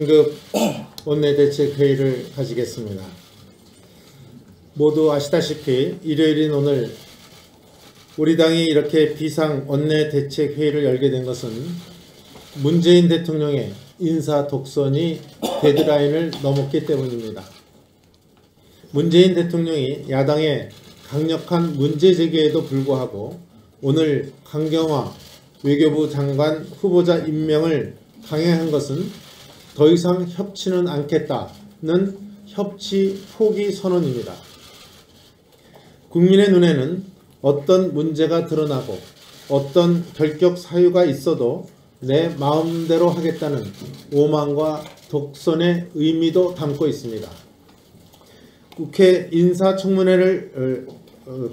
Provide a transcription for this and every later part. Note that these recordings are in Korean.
긴급 원내대책회의를 가지겠습니다. 모두 아시다시피 일요일인 오늘 우리 당이 이렇게 비상 원내대책회의를 열게 된 것은 문재인 대통령의 인사 독선이 데드라인을 넘었기 때문입니다. 문재인 대통령이 야당의 강력한 문제 제기에도 불구하고 오늘 강경화 외교부 장관 후보자 임명을 강행한 것은 더 이상 협치는 않겠다는 협치 포기 선언입니다. 국민의 눈에는 어떤 문제가 드러나고 어떤 결격 사유가 있어도 내 마음대로 하겠다는 오만과 독선의 의미도 담고 있습니다. 국회 인사청문회를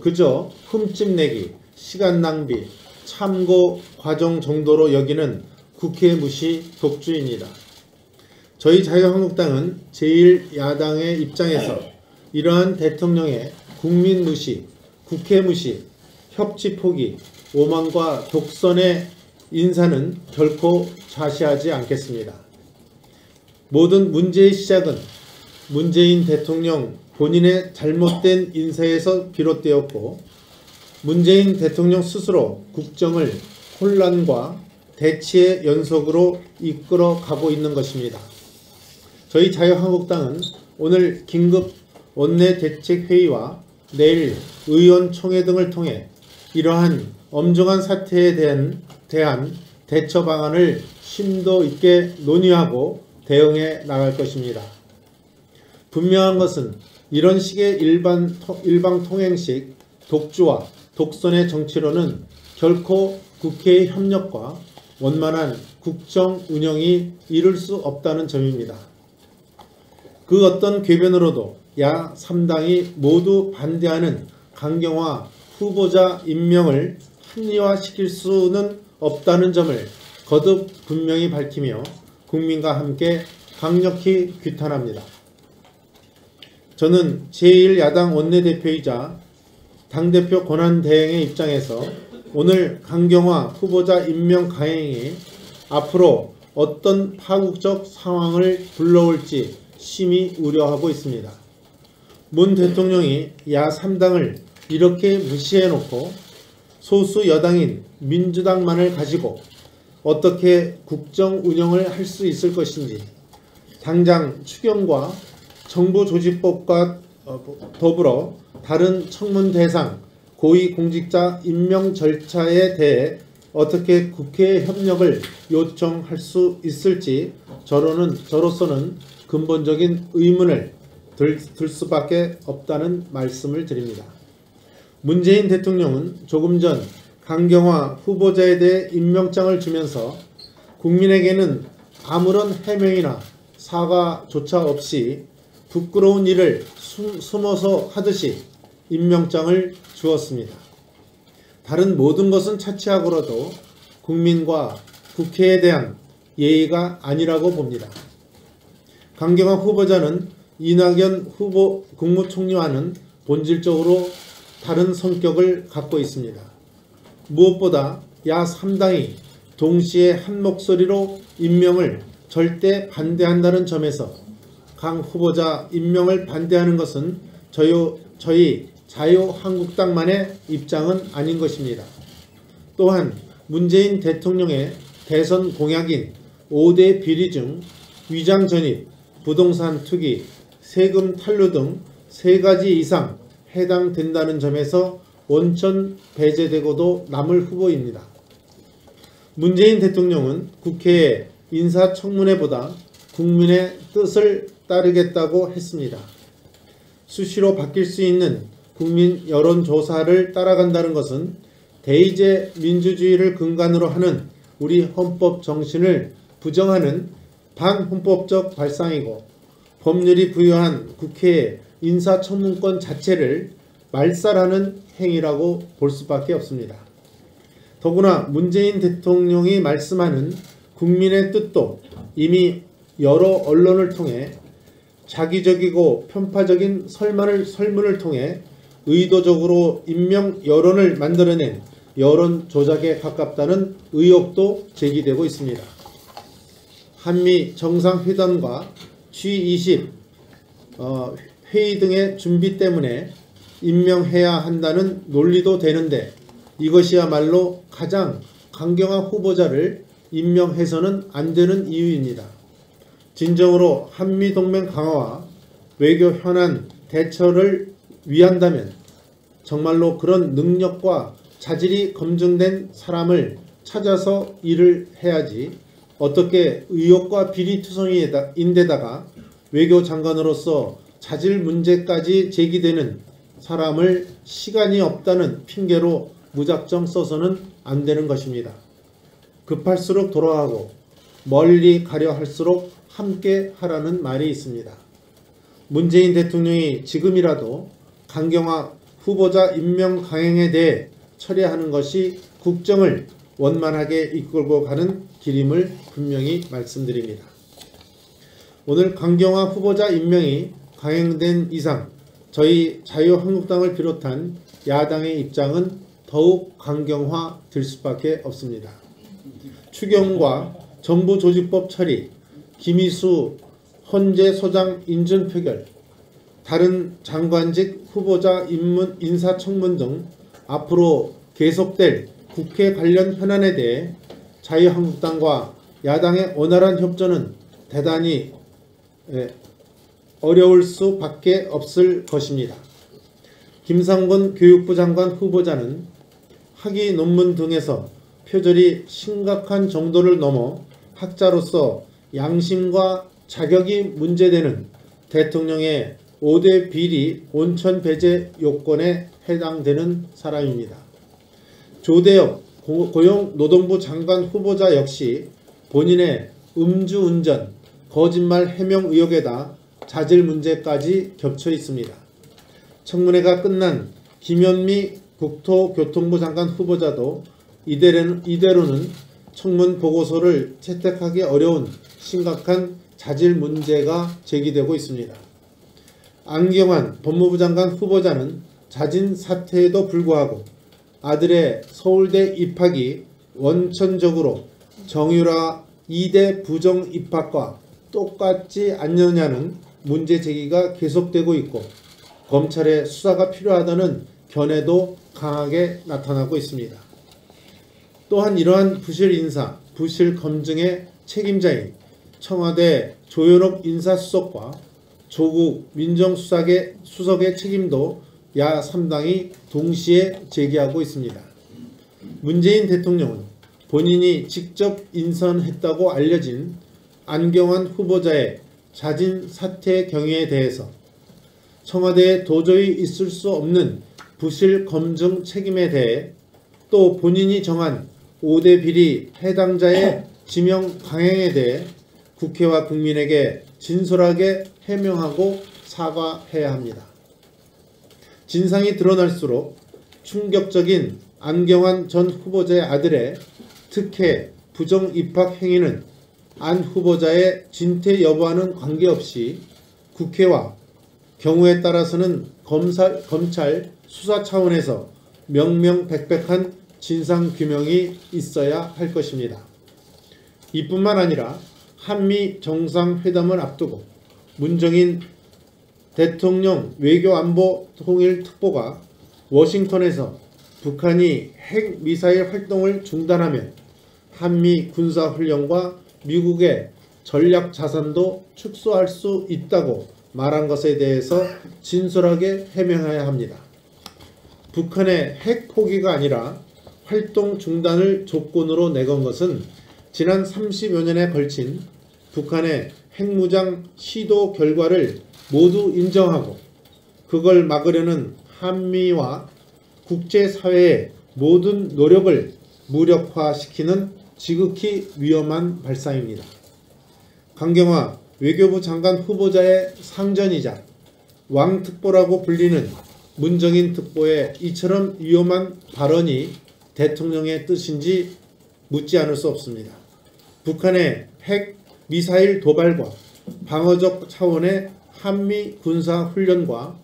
그저 흠집내기, 시간 낭비, 참고 과정 정도로 여기는 국회 무시 독주입니다. 저희 자유한국당은 제1야당의 입장에서 이러한 대통령의 국민 무시, 국회 무시, 협치 포기, 오만과 독선의 인사는 결코 좌시하지 않겠습니다. 모든 문제의 시작은 문재인 대통령 본인의 잘못된 인사에서 비롯되었고 문재인 대통령 스스로 국정을 혼란과 대치의 연속으로 이끌어 가고 있는 것입니다. 저희 자유한국당은 오늘 긴급 원내대책회의와 내일 의원총회 등을 통해 이러한 엄중한 사태에 대한 대처 방안을 심도 있게 논의하고 대응해 나갈 것입니다. 분명한 것은 이런 식의 일방통행식 독주와 독선의 정치로는 결코 국회의 협력과 원만한 국정 운영이 이룰 수 없다는 점입니다. 그 어떤 궤변으로도 야 3당이 모두 반대하는 강경화 후보자 임명을 합리화시킬 수는 없다는 점을 거듭 분명히 밝히며 국민과 함께 강력히 규탄합니다. 저는 제1야당 원내대표이자 당대표 권한대행의 입장에서 오늘 강경화 후보자 임명 강행이 앞으로 어떤 파국적 상황을 불러올지 심히 우려하고 있습니다. 문 대통령이 야 3당을 이렇게 무시해놓고 소수 여당인 민주당만을 가지고 어떻게 국정 운영을 할 수 있을 것인지 당장 추경과 정부조직법과 더불어 다른 청문 대상 고위공직자 임명 절차에 대해 어떻게 국회의 협력을 요청할 수 있을지 저로서는 근본적인 의문을 들 수밖에 없다는 말씀을 드립니다. 문재인 대통령은 조금 전 강경화 후보자에 대해 임명장을 주면서 국민에게는 아무런 해명이나 사과조차 없이 부끄러운 일을 숨어서 하듯이 임명장을 주었습니다. 다른 모든 것은 차치하고라도 국민과 국회에 대한 예의가 아니라고 봅니다. 강경화 후보자는 이낙연 후보 국무총리와는 본질적으로 다른 성격을 갖고 있습니다. 무엇보다 야 3당이 동시에 한 목소리로 임명을 절대 반대한다는 점에서 강 후보자 임명을 반대하는 것은 저희 자유한국당만의 입장은 아닌 것입니다. 또한 문재인 대통령의 대선 공약인 5대 비리 중 위장 전입, 부동산 투기, 세금 탈루 등 3가지 이상 해당된다는 점에서 원천 배제되고도 남을 후보입니다. 문재인 대통령은 국회의 인사청문회보다 국민의 뜻을 따르겠다고 했습니다. 수시로 바뀔 수 있는 국민 여론조사를 따라간다는 것은 대의제 민주주의를 근간으로 하는 우리 헌법 정신을 부정하는 반헌법적 발상이고 법률이 부여한 국회의 인사청문권 자체를 말살하는 행위라고 볼 수밖에 없습니다. 더구나 문재인 대통령이 말씀하는 국민의 뜻도 이미 여러 언론을 통해 자기적이고 편파적인 설문을 통해 의도적으로 임명 여론을 만들어낸 여론 조작에 가깝다는 의혹도 제기되고 있습니다. 한미 정상회담과 G20 회의 등의 준비 때문에 임명해야 한다는 논리도 되는데 이것이야말로 가장 강경한 후보자를 임명해서는 안 되는 이유입니다. 진정으로 한미동맹 강화와 외교 현안 대처를 위한다면 정말로 그런 능력과 자질이 검증된 사람을 찾아서 일을 해야지 어떻게 의혹과 비리투성이인데다가 외교장관으로서 자질 문제까지 제기되는 사람을 시간이 없다는 핑계로 무작정 써서는 안 되는 것입니다. 급할수록 돌아가고 멀리 가려 할수록 함께 하라는 말이 있습니다. 문재인 대통령이 지금이라도 강경화 후보자 임명 강행에 대해 처리하는 것이 국정을 원만하게 이끌고 가는 길임을 분명히 말씀드립니다. 오늘 강경화 후보자 임명이 강행된 이상 저희 자유한국당을 비롯한 야당의 입장은 더욱 강경화될 수밖에 없습니다. 추경과 정부조직법 처리, 김희수 헌재 소장 인준 표결, 다른 장관직 후보자 인사청문 등 앞으로 계속될 국회 관련 현안에 대해 자유한국당과 야당의 원활한 협조는 대단히 어려울 수밖에 없을 것입니다. 김상곤 교육부 장관 후보자는 학위 논문 등에서 표절이 심각한 정도를 넘어 학자로서 양심과 자격이 문제되는 대통령의 5대 비리 온천 배제 요건에 해당되는 사람입니다. 조대엽 고용노동부 장관 후보자 역시 본인의 음주운전, 거짓말 해명 의혹에다 자질 문제까지 겹쳐 있습니다. 청문회가 끝난 김현미 국토교통부 장관 후보자도 이대로는 청문 보고서를 채택하기 어려운 심각한 자질 문제가 제기되고 있습니다. 안경환 법무부 장관 후보자는 자진 사퇴에도 불구하고 아들의 서울대 입학이 원천적으로 정유라 2대 부정 입학과 똑같지 않느냐는 문제 제기가 계속되고 있고 검찰의 수사가 필요하다는 견해도 강하게 나타나고 있습니다. 또한 이러한 부실 인사, 부실 검증의 책임자인 청와대 조현옥 인사수석과 조국 민정수석의 책임도 야 3당이 동시에 제기하고 있습니다. 문재인 대통령은 본인이 직접 인선했다고 알려진 안경환 후보자의 자진 사퇴 경위에 대해서 청와대에 도저히 있을 수 없는 부실 검증 책임에 대해 또 본인이 정한 5대 비리 해당자의 지명 강행에 대해 국회와 국민에게 진솔하게 해명하고 사과해야 합니다. 진상이 드러날수록 충격적인 안경환 전 후보자의 아들의 특혜 부정 입학 행위는 안 후보자의 진퇴 여부와는 관계없이 국회와 경우에 따라서는 검찰 수사 차원에서 명명백백한 진상규명이 있어야 할 것입니다. 이뿐만 아니라 한미 정상회담을 앞두고 문정인 대통령 외교안보 통일특보가 워싱턴에서 북한이 핵미사일 활동을 중단하면 한미 군사훈련과 미국의 전략 자산도 축소할 수 있다고 말한 것에 대해서 진솔하게 해명해야 합니다. 북한의 핵 포기가 아니라 활동 중단을 조건으로 내건 것은 지난 30여 년에 걸친 북한의 핵무장 시도 결과를 모두 인정하고 그걸 막으려는 한미와 국제사회의 모든 노력을 무력화시키는 지극히 위험한 발상입니다. 강경화 외교부 장관 후보자의 상전이자 왕특보라고 불리는 문정인 특보의 이처럼 위험한 발언이 대통령의 뜻인지 묻지 않을 수 없습니다. 북한의 핵 미사일 도발과 방어적 차원의 한미 군사훈련과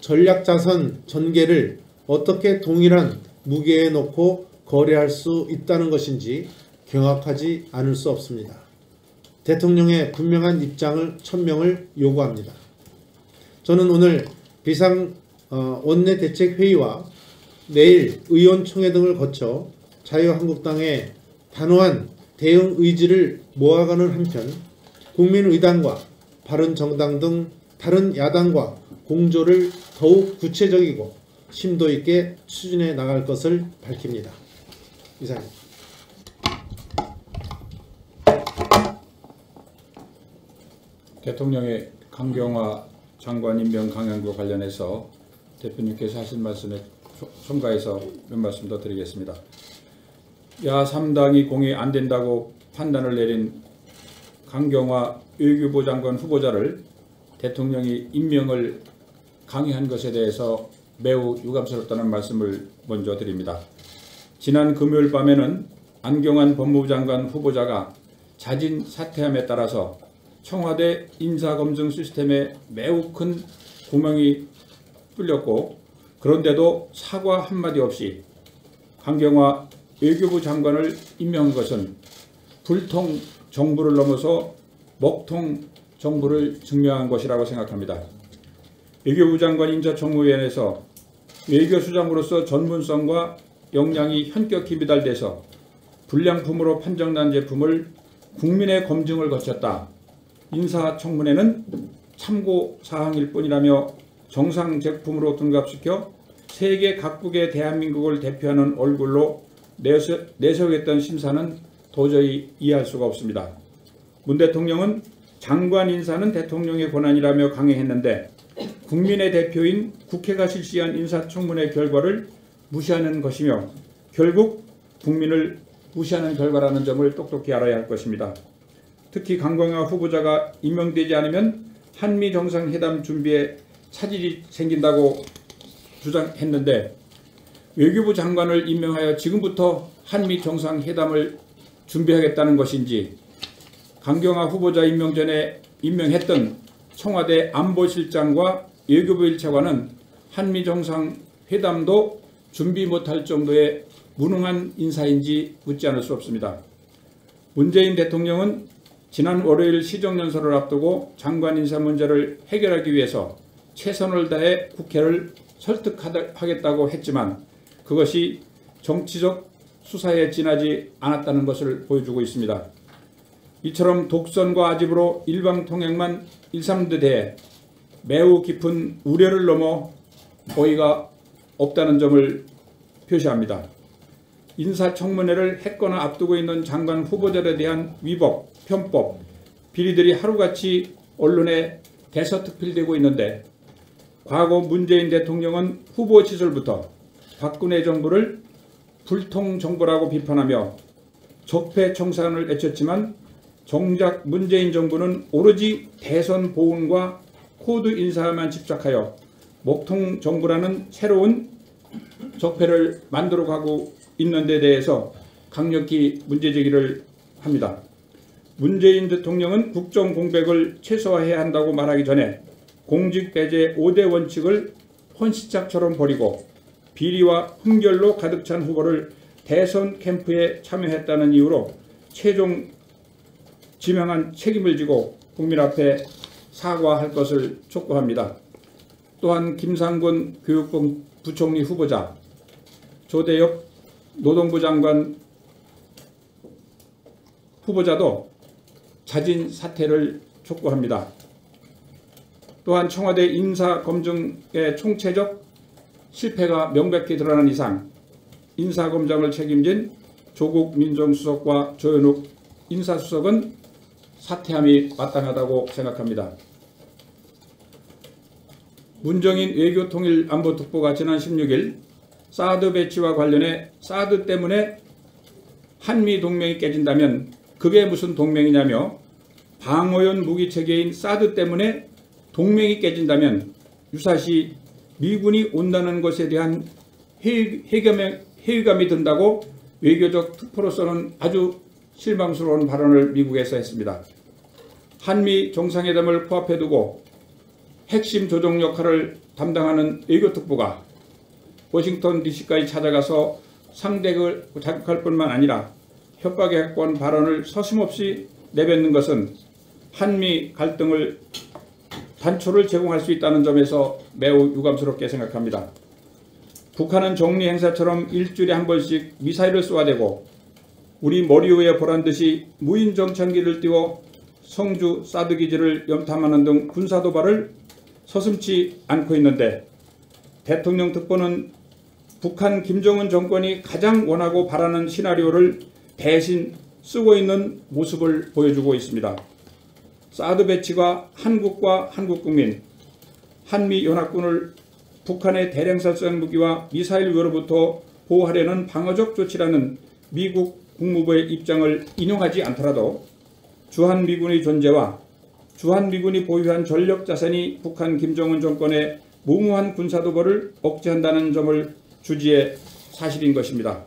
전략자산 전개를 어떻게 동일한 무게에 놓고 거래할 수 있다는 것인지 경악하지 않을 수 없습니다. 대통령의 분명한 입장을 천명을 요구합니다. 저는 오늘 비상 원내대책회의와 내일 의원총회 등을 거쳐 자유한국당의 단호한 대응 의지를 모아가는 한편 국민의당과 바른정당 등 다른 야당과 공조를 더욱 구체적이고 심도 있게 추진해 나갈 것을 밝힙니다. 이상입니다. 대통령의 강경화 장관 임명 강행과 관련해서 대표님께서 하신 말씀에 첨가해서 몇 말씀 더 드리겠습니다. 야3당이 공이 안 된다고 판단을 내린 강경화 외교부 장관 후보자를 대통령이 임명을 강행한 것에 대해서 매우 유감스럽다는 말씀을 먼저 드립니다. 지난 금요일 밤에는 안경환 법무부 장관 후보자가 자진 사퇴함에 따라서 청와대 인사검증 시스템에 매우 큰 구멍이 뚫렸고, 그런데도 사과 한마디 없이 강경화 외교부 장관을 임명한 것은 불통 정부를 넘어서 먹통 정부를 증명한 것이라고 생각합니다. 외교부 장관 인사청문회에서 외교수장으로서 전문성과 역량이 현격히 미달돼서 불량품으로 판정난 제품을 국민의 검증을 거쳤다. 인사청문회는 참고사항일 뿐이라며 정상 제품으로 등급시켜 세계 각국의 대한민국을 대표하는 얼굴로 내세우겠다는 심사는 도저히 이해할 수가 없습니다. 문 대통령은 장관 인사는 대통령의 권한이라며 강행했는데 국민의 대표인 국회가 실시한 인사청문회 결과를 무시하는 것이며 결국 국민을 무시하는 결과라는 점을 똑똑히 알아야 할 것입니다. 특히 강경화 후보자가 임명되지 않으면 한미 정상회담 준비에 차질이 생긴다고 주장했는데 외교부 장관을 임명하여 지금부터 한미 정상회담을 준비하겠다는 것인지, 강경화 후보자 임명 전에 임명했던 청와대 안보실장과 외교부 1차관은 한미 정상회담도 준비 못할 정도의 무능한 인사인지 묻지 않을 수 없습니다. 문재인 대통령은 지난 월요일 시정연설을 앞두고 장관 인사 문제를 해결하기 위해서 최선을 다해 국회를 설득하겠다고 했지만 그것이 정치적 수사에 지나지 않았다는 것을 보여주고 있습니다. 이처럼 독선과 아집으로 일방통행만 일삼는 데에 매우 깊은 우려를 넘어 어이가 없다는 점을 표시합니다. 인사청문회를 했거나 앞두고 있는 장관 후보자들에 대한 위법, 편법, 비리들이 하루같이 언론에 대서특필되고 있는데 과거 문재인 대통령은 후보 시절부터 박근혜 정부를 불통 정부라고 비판하며 적폐 청산을 외쳤지만 정작 문재인 정부는 오로지 대선 보훈과 코드 인사만 집착하여 먹통 정부라는 새로운 적폐를 만들어가고 있는 데 대해서 강력히 문제제기를 합니다. 문재인 대통령은 국정 공백을 최소화해야 한다고 말하기 전에 공직배제 5대 원칙을 헌시짝처럼 버리고 비리와 흠결로 가득 찬 후보를 대선 캠프에 참여했다는 이유로 최종 지명한 책임을 지고 국민 앞에 사과할 것을 촉구합니다. 또한 김상곤 교육부 부총리 후보자, 조대엽 노동부 장관 후보자도 자진 사퇴를 촉구합니다. 또한 청와대 인사검증의 총체적 실패가 명백히 드러난 이상 인사검증을 책임진 조국 민정수석과 조현욱 인사수석은 사퇴함이 마땅하다고 생각합니다. 문정인 외교통일안보특보가 지난 16일 사드 배치와 관련해 사드 때문에 한미 동맹이 깨진다면 그게 무슨 동맹이냐며 방어용 무기체계인 사드 때문에 동맹이 깨진다면 유사시 미군이 온다는 것에 대한 회의감이 든다고 외교적 특보로서는 아주 실망스러운 발언을 미국에서 했습니다. 한미 정상회담을 코앞에 두고 핵심 조정 역할을 담당하는 외교특보가 워싱턴 DC까지 찾아가서 상대를 자극할 뿐만 아니라 협박에 가까운 발언을 서슴없이 내뱉는 것은 한미 갈등을 단초를 제공할 수 있다는 점에서 매우 유감스럽게 생각합니다. 북한은 정리 행사처럼 일주일에 한 번씩 미사일을 쏘아대고 우리 머리 위에 보란듯이 무인 정찰기를 띄워 성주 사드 기지를 염탐하는 등 군사 도발을 서슴지 않고 있는데 대통령 특보는 북한 김정은 정권이 가장 원하고 바라는 시나리오를 대신 쓰고 있는 모습을 보여주고 있습니다. 사드 배치가 한국과 한국 국민, 한미연합군을 북한의 대량살상 무기와 미사일 위로부터 보호하려는 방어적 조치라는 미국 국무부의 입장을 인용하지 않더라도 주한미군의 존재와 주한미군이 보유한 전력 자산이 북한 김정은 정권의 무모한 군사도발을 억제한다는 점을 주지의 사실인 것입니다.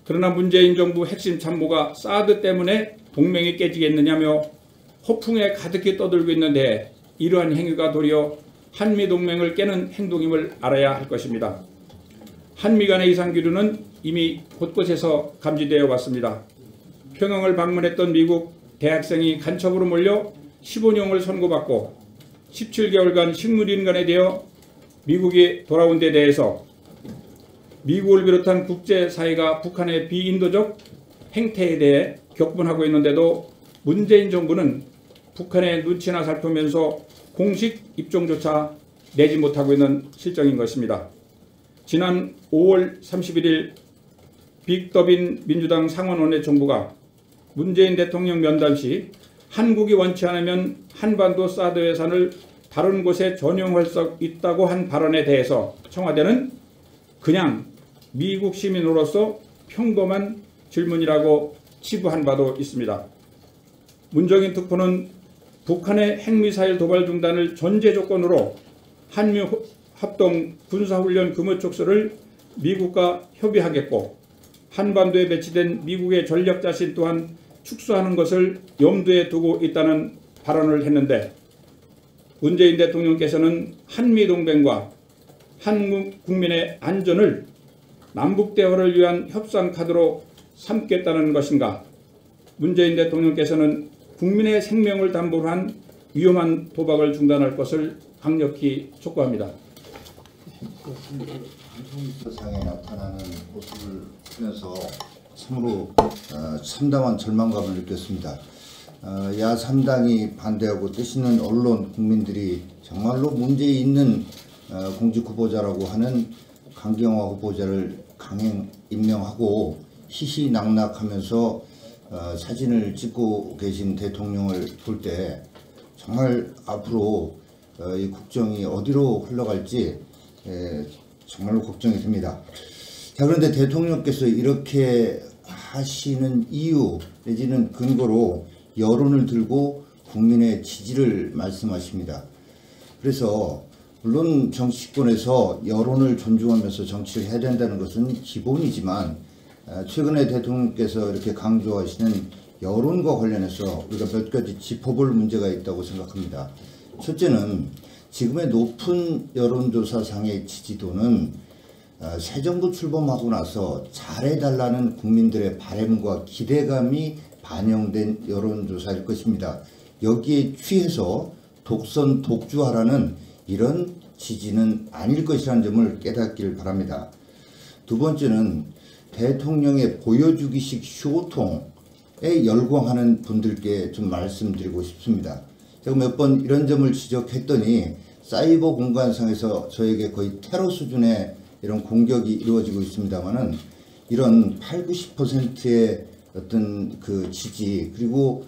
그러나 문재인 정부 핵심 참모가 사드 때문에 동맹이 깨지겠느냐며 허풍에 가득히 떠들고 있는데 이러한 행위가 도리어 한미동맹을 깨는 행동임을 알아야 할 것입니다. 한미 간의 이상기류는 이미 곳곳에서 감지되어 왔습니다. 평양을 방문했던 미국 대학생이 간첩으로 몰려 15년을 선고받고 17개월간 식물인간에 대해 미국이 돌아온 데 대해서 미국을 비롯한 국제사회가 북한의 비인도적 행태에 대해 격분하고 있는데도 문재인 정부는 북한의 눈치나 살피면서 공식 입종조차 내지 못하고 있는 실정인 것입니다. 지난 5월 31일 빅더빈 민주당 상원원내총부가 문재인 대통령 면담 시 한국이 원치 않으면 한반도 사드 예산을 다른 곳에 전용할 수 있다고 한 발언에 대해서 청와대는 그냥 미국 시민으로서 평범한 질문이라고 치부한 바도 있습니다. 문정인 특보는 북한의 핵미사일 도발 중단을 전제 조건으로 한미 합동 군사훈련 규모 축소를 미국과 협의하겠고 한반도에 배치된 미국의 전력 자신 또한 축소하는 것을 염두에 두고 있다는 발언을 했는데 문재인 대통령께서는 한미동맹과 한국 국민의 안전을 남북대화를 위한 협상 카드로 삼겠다는 것인가? 문재인 대통령께서는 국민의 생명을 담보로 한 위험한 도박을 중단할 것을 강력히 촉구합니다. 방송상에 나타나는 모습을 보면서 참으로 참담한 절망감을 느꼈습니다. 야3당이 반대하고 뜨시는 언론 국민들이 정말로 문제 있는 공직 후보자라고 하는 강경화 후보자를 강행 임명하고 희희낙낙하면서 사진을 찍고 계신 대통령을 볼 때 정말 앞으로 이 국정이 어디로 흘러갈지 정말로 걱정이 됩니다. 자, 그런데 대통령께서 이렇게 하시는 이유 내지는 근거로 여론을 들고 국민의 지지를 말씀하십니다. 그래서 물론 정치권에서 여론을 존중하면서 정치를 해야 된다는 것은 기본이지만 최근에 대통령께서 이렇게 강조하시는 여론과 관련해서 우리가 몇 가지 짚어볼 문제가 있다고 생각합니다. 첫째는 지금의 높은 여론조사상의 지지도는 새 정부 출범하고 나서 잘해달라는 국민들의 바람과 기대감이 반영된 여론조사일 것입니다. 여기에 취해서 독선 독주하라는 이런 지지는 아닐 것이라는 점을 깨닫기를 바랍니다. 두 번째는 대통령의 보여주기식 쇼통에 열광하는 분들께 좀 말씀드리고 싶습니다. 제가 몇 번 이런 점을 지적했더니 사이버 공간상에서 저에게 거의 테러 수준의 이런 공격이 이루어지고 있습니다만은 이런 80~90%의 어떤 그 지지 그리고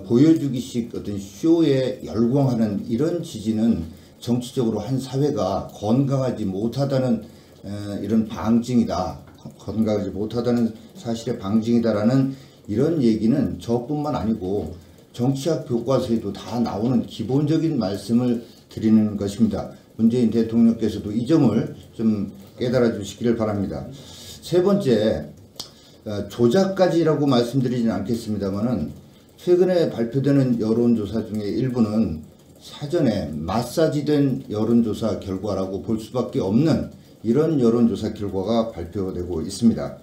보여주기식 어떤 쇼에 열광하는 이런 지지는 정치적으로 한 사회가 건강하지 못하다는 이런 방증이다. 건강하지 못하다는 사실의 방증이다라는 이런 얘기는 저뿐만 아니고 정치학 교과서에도 다 나오는 기본적인 말씀을 드리는 것입니다. 문재인 대통령께서도 이 점을 좀 깨달아 주시기를 바랍니다. 세 번째, 조작까지라고 말씀드리진 않겠습니다만은 최근에 발표되는 여론조사 중에 일부는 사전에 마사지된 여론조사 결과라고 볼 수밖에 없는 이런 여론조사 결과가 발표되고 있습니다.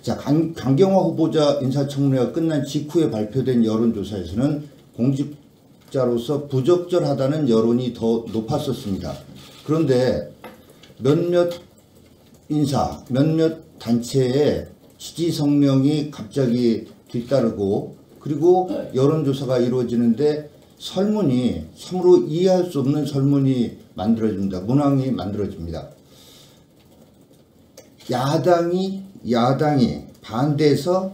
자, 강경화 후보자 인사청문회가 끝난 직후에 발표된 여론조사에서는 공직자로서 부적절하다는 여론이 더 높았었습니다. 그런데 몇몇 인사, 몇몇 단체의 지지 성명이 갑자기 뒤따르고 그리고 여론조사가 이루어지는데 설문이 참으로 이해할 수 없는 설문이 만들어집니다. 문항이 만들어집니다. 야당이 반대해서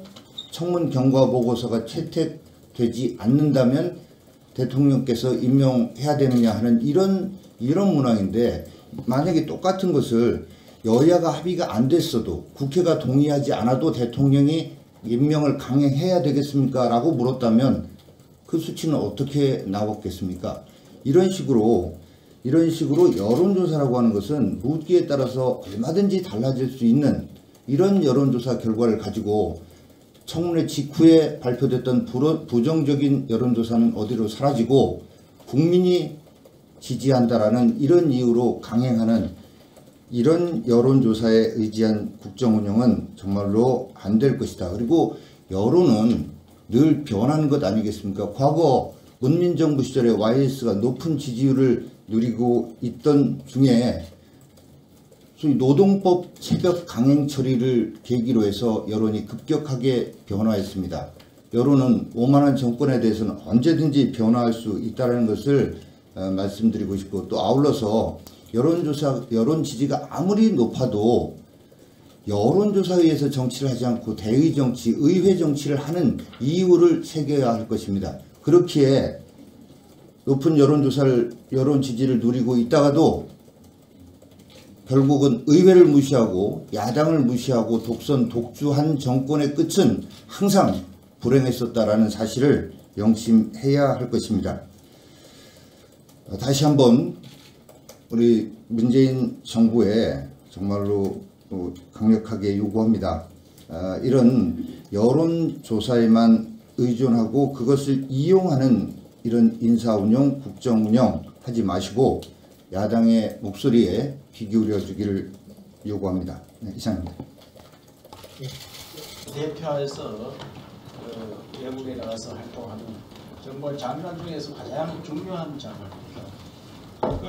청문 경과 보고서가 채택되지 않는다면 대통령께서 임명해야 되느냐 하는 이런 문항인데, 만약에 똑같은 것을 여야가 합의가 안 됐어도 국회가 동의하지 않아도 대통령이 임명을 강행해야 되겠습니까? 라고 물었다면 그 수치는 어떻게 나왔겠습니까? 이런 식으로 여론조사라고 하는 것은 묻기에 따라서 얼마든지 달라질 수 있는 이런 여론조사 결과를 가지고 청문회 직후에 발표됐던 부정적인 여론조사는 어디로 사라지고 국민이 지지한다라는 이런 이유로 강행하는 이런 여론조사에 의지한 국정운영은 정말로 안 될 것이다. 그리고 여론은 늘 변하는 것 아니겠습니까? 과거 문민정부 시절에 YS가 높은 지지율을 누리고 있던 중에 소위 노동법 새벽 강행 처리를 계기로 해서 여론이 급격하게 변화했습니다. 여론은 오만한 정권에 대해서는 언제든지 변화할 수 있다는 것을 말씀드리고 싶고, 또 아울러서 여론 지지가 아무리 높아도 여론조사에 의해서 정치를 하지 않고 대의 정치, 의회 정치를 하는 이유를 새겨야 할 것입니다. 그렇기에 높은 여론 지지를 누리고 있다가도 결국은 의회를 무시하고 야당을 무시하고 독주한 정권의 끝은 항상 불행했었다라는 사실을 명심해야 할 것입니다. 다시 한번 우리 문재인 정부에 정말로 강력하게 요구합니다. 이런 여론조사에만 의존하고 그것을 이용하는 이런 인사운영, 국정운영 하지 마시고 야당의 목소리에 귀 기울여 주기를 요구합니다. 네, 이상입니다. 대표에서 외국에 나가서 활동하는 정말 장관 중에서 가장 중요한 장관입니다.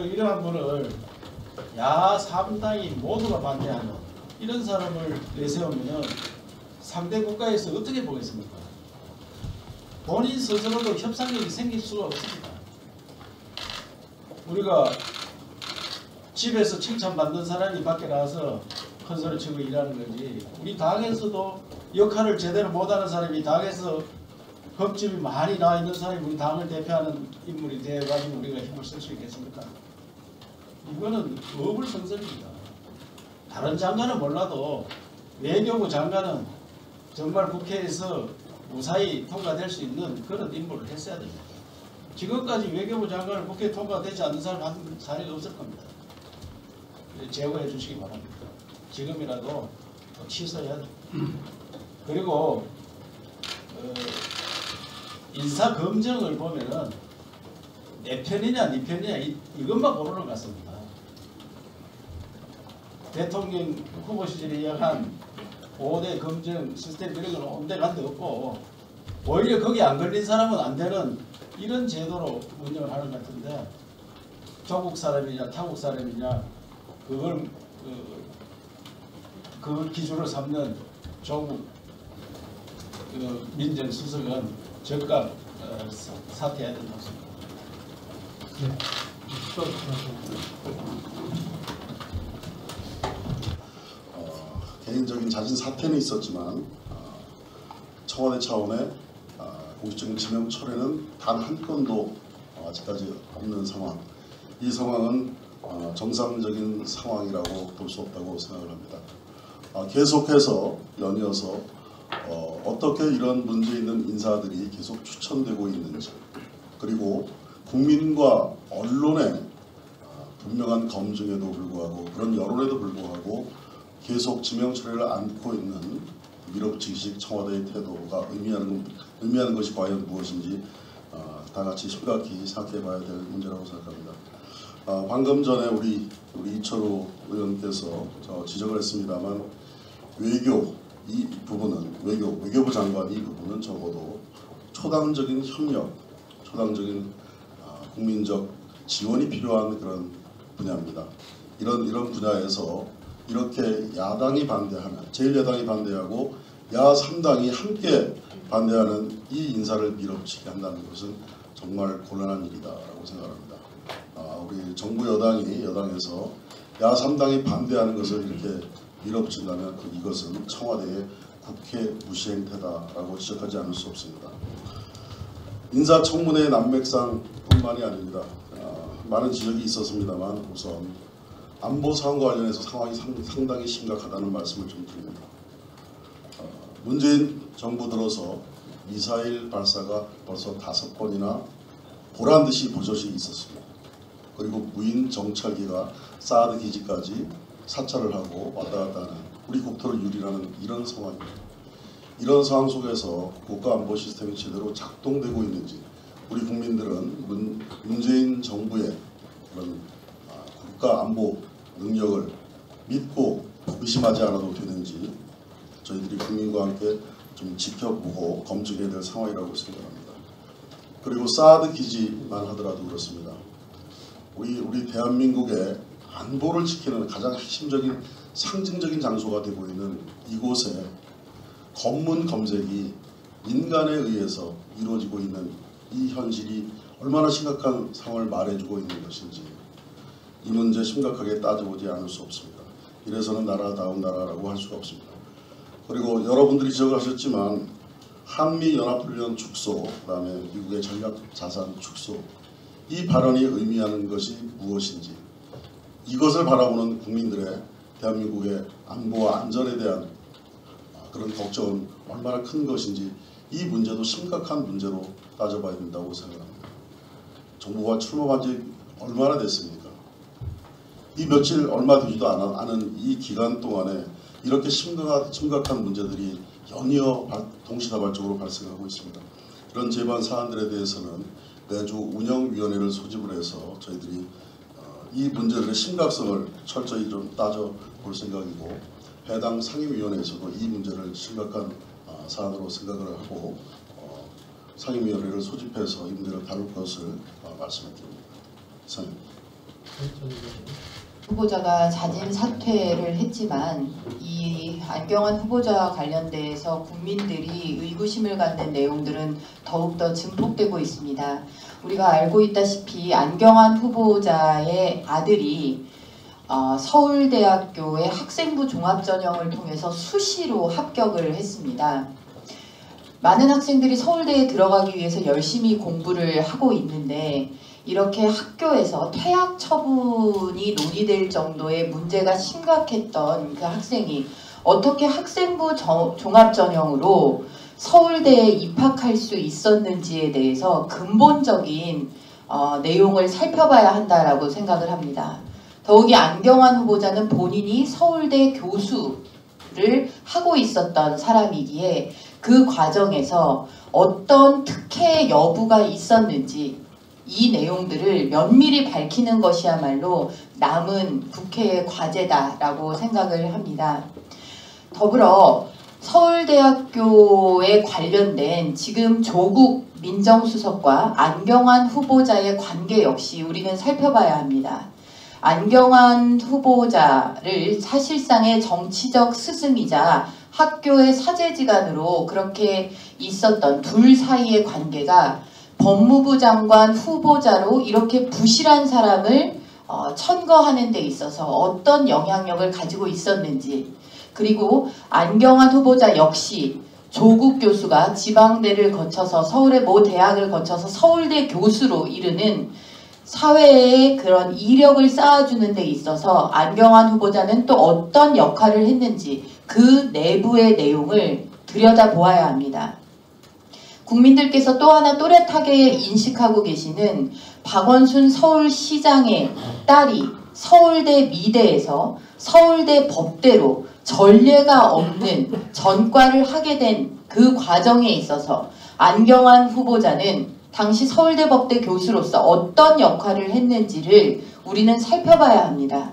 이러한 분을 야 3당이 모두가 반대하는 이런 사람을 내세우면 상대 국가에서 어떻게 보겠습니까? 본인 스스로도 협상력이 생길 수가 없습니다. 우리가 집에서 칭찬받는 사람이 밖에 나가서 큰소리 치고 일하는 거지, 우리 당에서도 역할을 제대로 못하는 사람이 당에서 겁집이 많이 나와 있는 사람이 우리 당을 대표하는 인물이 되어가지고 우리가 힘을 쓸 수 있겠습니까? 이거는 어불성설입니다. 다른 장관은 몰라도 외교부 장관은 정말 국회에서 무사히 통과될 수 있는 그런 임무를 했어야 됩니다. 지금까지 외교부 장관을 국회에 통과되지 않는 사람 한 사례가 없을 겁니다. 제거해 주시기 바랍니다. 지금이라도 취소해야 됩니다. 그리고 인사검증을 보면은 내 편이냐 네 편이냐 이것만 고르는 것 같습니다. 대통령 후보 시절에 이야기한 5대 검증 시스템 이런 건 온데간데 없고, 오히려 거기 안 걸린 사람은 안 되는 이런 제도로 운영을 하는 것 같은데, 조국 사람이냐 타국 사람이냐 그걸 기준으로 삼는 조국 민정수석은 즉각 사퇴해야 된다고 생각합니다. 개인적인 자진 사퇴는 있었지만 청와대 차원의 공식적인 지명 철회는 단 한 건도 아직까지 없는 상황. 이 상황은 정상적인 상황이라고 볼 수 없다고 생각을 합니다. 계속해서 연이어서 어떻게 이런 문제 있는 인사들이 계속 추천되고 있는지, 그리고 국민과 언론의 분명한 검증에도 불구하고 그런 여론에도 불구하고 계속 지명 처리를 안고 있는 밀어붙이기식 청와대의 태도가 의미하는 것이 과연 무엇인지 다 같이 심각히 생각해봐야 될 문제라고 생각합니다. 방금 전에 우리 이철우 의원께서 지적을 했습니다만 외교 이 부분은 외교부 장관 이 부분은 적어도 초당적인 협력, 초당적인 국민적 지원이 필요한 그런 분야입니다. 이런 분야에서 이렇게 야당이 반대하는, 제1야당이 반대하고 야3당이 함께 반대하는 이 인사를 밀어붙이게 한다는 것은 정말 곤란한 일이다라고 생각합니다. 우리 정부 여당에서 야3당이 반대하는 것을 이렇게 밀어붙인다면 이것은 청와대의 국회 무시 행태다라고 지적하지 않을 수 없습니다. 인사청문회 난맥상뿐만이 아닙니다. 많은 지적이 있었습니다만 우선 안보 상황과 관련해서 상황이 상당히 심각하다는 말씀을 좀 드립니다. 문재인 정부 들어서 미사일 발사가 벌써 5번이나 보란듯이 버젓이 있었습니다. 그리고 무인 정찰기가 사드 기지까지 사찰을 하고 왔다 갔다 하는 우리 국토를 유린하는 이런 상황입니다. 이런 상황 속에서 국가안보 시스템이 제대로 작동되고 있는지 우리 국민들은 문재인 정부의 그런 국가안보 능력을 믿고 의심하지 않아도 되는지 저희들이 국민과 함께 좀 지켜보고 검증해야 될 상황이라고 생각합니다. 그리고 사드 기지만 하더라도 그렇습니다. 우리 대한민국의 안보를 지키는 가장 핵심적인 상징적인 장소가 되고 있는 이곳에 검문 검색이 민간에 의해서 이루어지고 있는 이 현실이 얼마나 심각한 상황을 말해주고 있는 것인지 이 문제 심각하게 따져보지 않을 수 없습니다. 이래서는 나라다운 나라라고 할 수가 없습니다. 그리고 여러분들이 지적을 하셨지만 한미연합훈련 축소, 그다음에 미국의 전략자산 축소 이 발언이 의미하는 것이 무엇인지 이것을 바라보는 국민들의 대한민국의 안보와 안전에 대한 그런 걱정은 얼마나 큰 것인지 이 문제도 심각한 문제로 따져봐야 된다고 생각합니다. 정부가 출범한 지 얼마나 됐습니까? 이 며칠 얼마 되지도 않은 이 기간 동안에 이렇게 심각한 문제들이 연이어 동시다발적으로 발생하고 있습니다. 이런 재반 사안들에 대해서는 매주 운영위원회를 소집을 해서 저희들이 이 문제들의 심각성을 철저히 좀 따져볼 생각이고 해당 상임위원회에서도 이 문제를 심각한 사안으로 생각을 하고 상임위원회를 소집해서 이 문제를 다룰 것을 말씀드립니다. 이상입니다. 후보자가 자진 사퇴를 했지만 이 안경환 후보자와 관련돼서 국민들이 의구심을 갖는 내용들은 더욱더 증폭되고 있습니다. 우리가 알고 있다시피 안경환 후보자의 아들이 서울대학교의 학생부 종합전형을 통해서 수시로 합격을 했습니다. 많은 학생들이 서울대에 들어가기 위해서 열심히 공부를 하고 있는데 이렇게 학교에서 퇴학 처분이 논의될 정도의 문제가 심각했던 그 학생이 어떻게 학생부 종합전형으로 서울대에 입학할 수 있었는지에 대해서 근본적인 내용을 살펴봐야 한다라고 생각을 합니다. 더욱이 안경환 후보자는 본인이 서울대 교수를 하고 있었던 사람이기에 그 과정에서 어떤 특혜 여부가 있었는지 이 내용들을 면밀히 밝히는 것이야말로 남은 국회의 과제다라고 생각을 합니다. 더불어 서울대학교에 관련된 지금 조국 민정수석과 안경환 후보자의 관계 역시 우리는 살펴봐야 합니다. 안경환 후보자를 사실상의 정치적 스승이자 학교의 사제지간으로 그렇게 있었던 둘 사이의 관계가 법무부 장관 후보자로 이렇게 부실한 사람을 천거하는 데 있어서 어떤 영향력을 가지고 있었는지, 그리고 안경환 후보자 역시 조국 교수가 지방대를 거쳐서 서울의 모 대학을 거쳐서 서울대 교수로 이르는 사회에 그런 이력을 쌓아주는 데 있어서 안경환 후보자는 또 어떤 역할을 했는지 그 내부의 내용을 들여다보아야 합니다. 국민들께서 또 하나 또렷하게 인식하고 계시는 박원순 서울시장의 딸이 서울대 미대에서 서울대 법대로 전례가 없는 전과를 하게 된 그 과정에 있어서 안경환 후보자는 당시 서울대 법대 교수로서 어떤 역할을 했는지를 우리는 살펴봐야 합니다.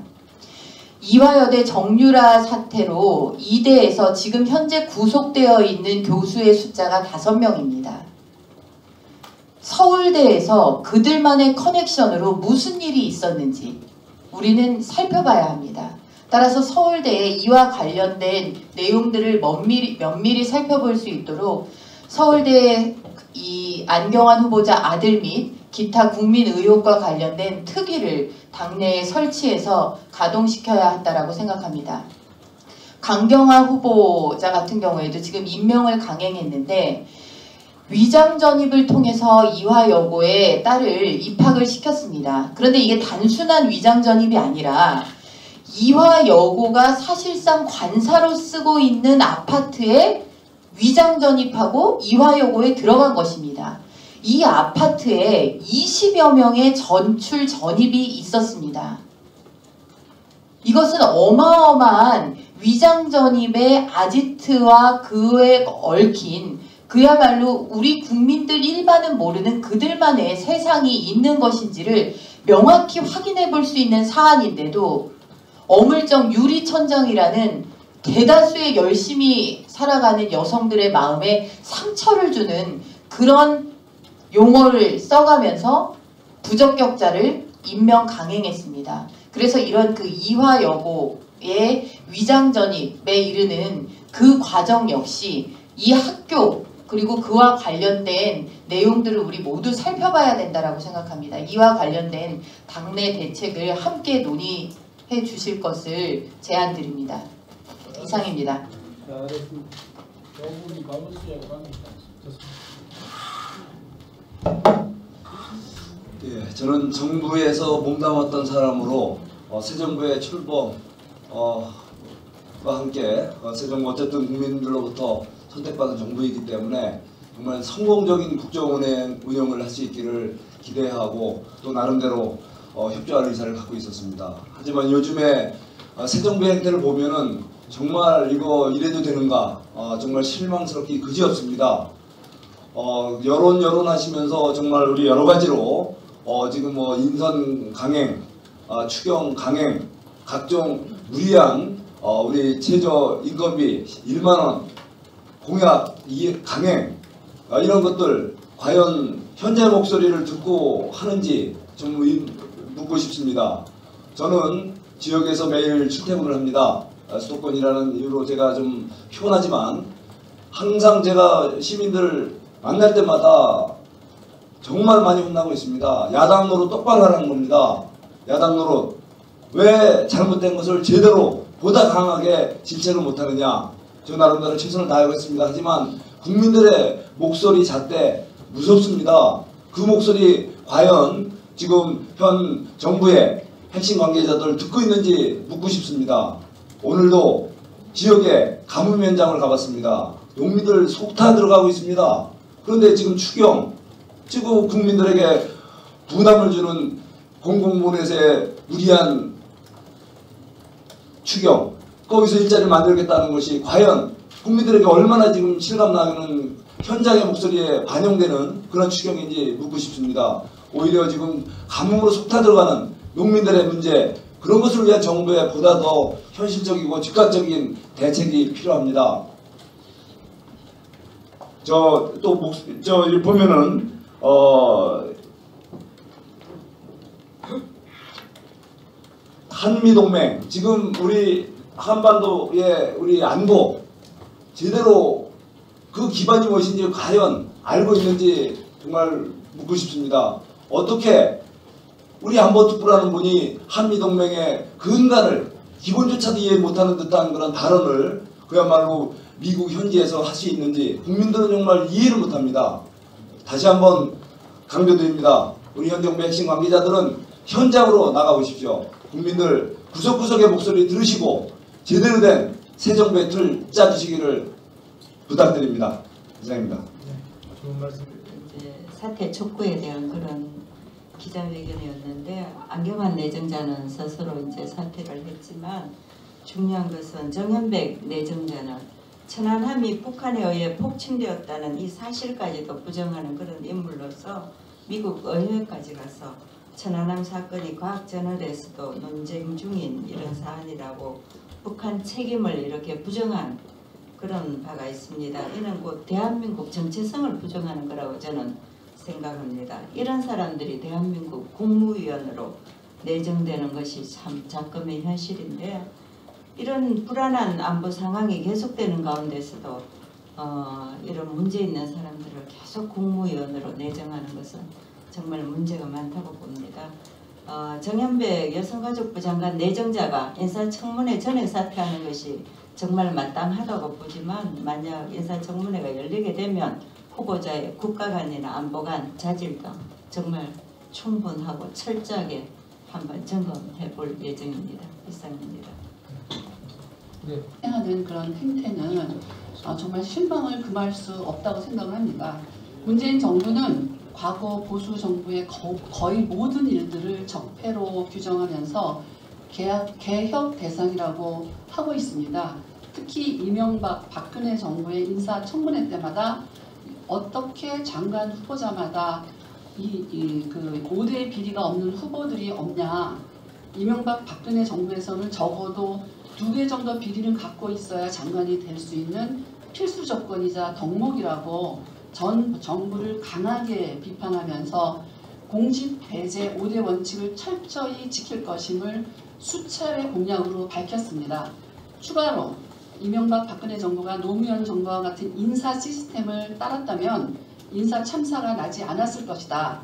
이화여대 정유라 사태로 이대에서 지금 현재 구속되어 있는 교수의 숫자가 5명입니다. 서울대에서 그들만의 커넥션으로 무슨 일이 있었는지 우리는 살펴봐야 합니다. 따라서 서울대에 이와 관련된 내용들을 면밀히 살펴볼 수 있도록 서울대 이 안경환 후보자 아들 및 기타 국민 의혹과 관련된 특위를 당내에 설치해서 가동시켜야 한다라고 생각합니다. 강경화 후보자 같은 경우에도 지금 임명을 강행했는데 위장 전입을 통해서 이화여고에 딸을 입학을 시켰습니다. 그런데 이게 단순한 위장 전입이 아니라 이화여고가 사실상 관사로 쓰고 있는 아파트에 위장 전입하고 이화여고에 들어간 것입니다. 이 아파트에 20여 명의 전출 전입이 있었습니다. 이것은 어마어마한 위장 전입의 아지트와 그에 얽힌 그야말로 우리 국민들 일반은 모르는 그들만의 세상이 있는 것인지를 명확히 확인해 볼 수 있는 사안인데도 어물쩡 유리천장이라는 대다수의 열심히 살아가는 여성들의 마음에 상처를 주는 그런 용어를 써가면서 부적격자를 임명 강행했습니다. 그래서 이런 그 이화여고의 위장전입에 이르는 그 과정 역시 이 학교 그리고 그와 관련된 내용들을 우리 모두 살펴봐야 된다고 생각합니다. 이와 관련된 당내 대책을 함께 논의해 주실 것을 제안드립니다. 이상입니다. 예, 저는 정부에서 몸담았던 사람으로 새 정부의 출범과 함께 새 정부 어쨌든 국민들로부터 선택받은 정부이기 때문에 정말 성공적인 국정운영을 할 수 있기를 기대하고 또 나름대로 협조할 의사를 갖고 있었습니다. 하지만 요즘에 새 정부의 행태를 보면은 정말 이거 이래도 되는가 정말 실망스럽기 그지없습니다. 여론 하시면서 정말 우리 여러 가지로 지금 뭐 인선 강행, 추경 강행, 각종 무리한 우리 최저 인건비 1만 원 공약 강행 이런 것들 과연 현재 목소리를 듣고 하는지 좀 묻고 싶습니다. 저는 지역에서 매일 출퇴근을 합니다. 수도권이라는 이유로 제가 좀 피곤하지만 항상 제가 시민들 만날 때마다 정말 많이 혼나고 있습니다. 야당 노릇 똑바로 하라는 겁니다. 야당 노릇. 왜 잘못된 것을 제대로 보다 강하게 질책을 못하느냐. 저 나름대로 최선을 다하겠습니다. 하지만 국민들의 목소리 잣대 무섭습니다. 그 목소리 과연 지금 현 정부의 핵심 관계자들 듣고 있는지 묻고 싶습니다. 오늘도 지역에 가뭄 현장을 가봤습니다. 농민들 속 타 들어가고 있습니다. 그런데 지금 추경, 지금 국민들에게 부담을 주는 공공보넷의 무리한 추경, 거기서 일자리를 만들겠다는 것이 과연 국민들에게 얼마나 지금 실감나는 현장의 목소리에 반영되는 그런 추경인지 묻고 싶습니다. 오히려 지금 가뭄으로 속 타 들어가는 농민들의 문제, 그런 것을 위한 정부의 보다 더 현실적이고 즉각적인 대책이 필요합니다. 여기 보면은 한미동맹, 지금 우리 한반도의 우리 안보 제대로 그 기반이 무엇인지 과연 알고 있는지 정말 묻고 싶습니다. 어떻게 우리 안보특보라는 분이 한미동맹의 근간을 기본조차도 이해 못하는 듯한 그런 발언을 그야말로 미국 현지에서 할 수 있는지 국민들은 정말 이해를 못합니다. 다시 한번 강조드립니다. 우리 현 정부의 핵심 관계자들은 현장으로 나가보십시오. 국민들 구석구석의 목소리 들으시고 제대로 된 새 정부의 틀 짜주시기를 부탁드립니다. 이상입니다. 좋은 말씀. 사태 촉구에 대한 그런 기자회견이었는데 안경환 내정자는 스스로 이제 사퇴를 했지만 중요한 것은 정현백 내정자는 천안함이 북한에 의해 폭침되었다는 이 사실까지도 부정하는 그런 인물로서 미국 의회까지 가서 천안함 사건이 과학저널에서도 논쟁 중인 이런 사안이라고 북한 책임을 이렇게 부정한 그런 바가 있습니다. 이는 곧 대한민국 정체성을 부정하는 거라고 저는 생각합니다. 이런 사람들이 대한민국 국무위원으로 내정되는 것이 참 작금의 현실인데, 이런 불안한 안보 상황이 계속되는 가운데서도 이런 문제 있는 사람들을 계속 국무위원으로 내정하는 것은 정말 문제가 많다고 봅니다. 정현백 여성가족부 장관 내정자가 인사청문회 전에 사퇴하는 것이 정말 마땅하다고 보지만, 만약 인사청문회가 열리게 되면 후보자의 국가관이나 안보관 자질 등 정말 충분하고 철저하게 한번 점검해 볼 예정입니다. 이상입니다. 하는 그런 행태는 정말 실망을 금할 수 없다고 생각을 합니다. 문재인 정부는 과거 보수 정부의 거의 모든 일들을 적폐로 규정하면서 개혁 대상이라고 하고 있습니다. 특히 이명박, 박근혜 정부의 인사청문회 때마다 어떻게 장관 후보자마다 그 5대 비리가 없는 후보들이 없냐. 이명박, 박근혜 정부에서는 적어도 2개 정도 비리는 갖고 있어야 장관이 될 수 있는 필수 조건이자 덕목이라고 전 정부를 강하게 비판하면서 공직 배제 5대 원칙을 철저히 지킬 것임을 수차례 공약으로 밝혔습니다. 추가로 이명박 박근혜 정부가 노무현 정부와 같은 인사 시스템을 따랐다면 인사 참사가 나지 않았을 것이다.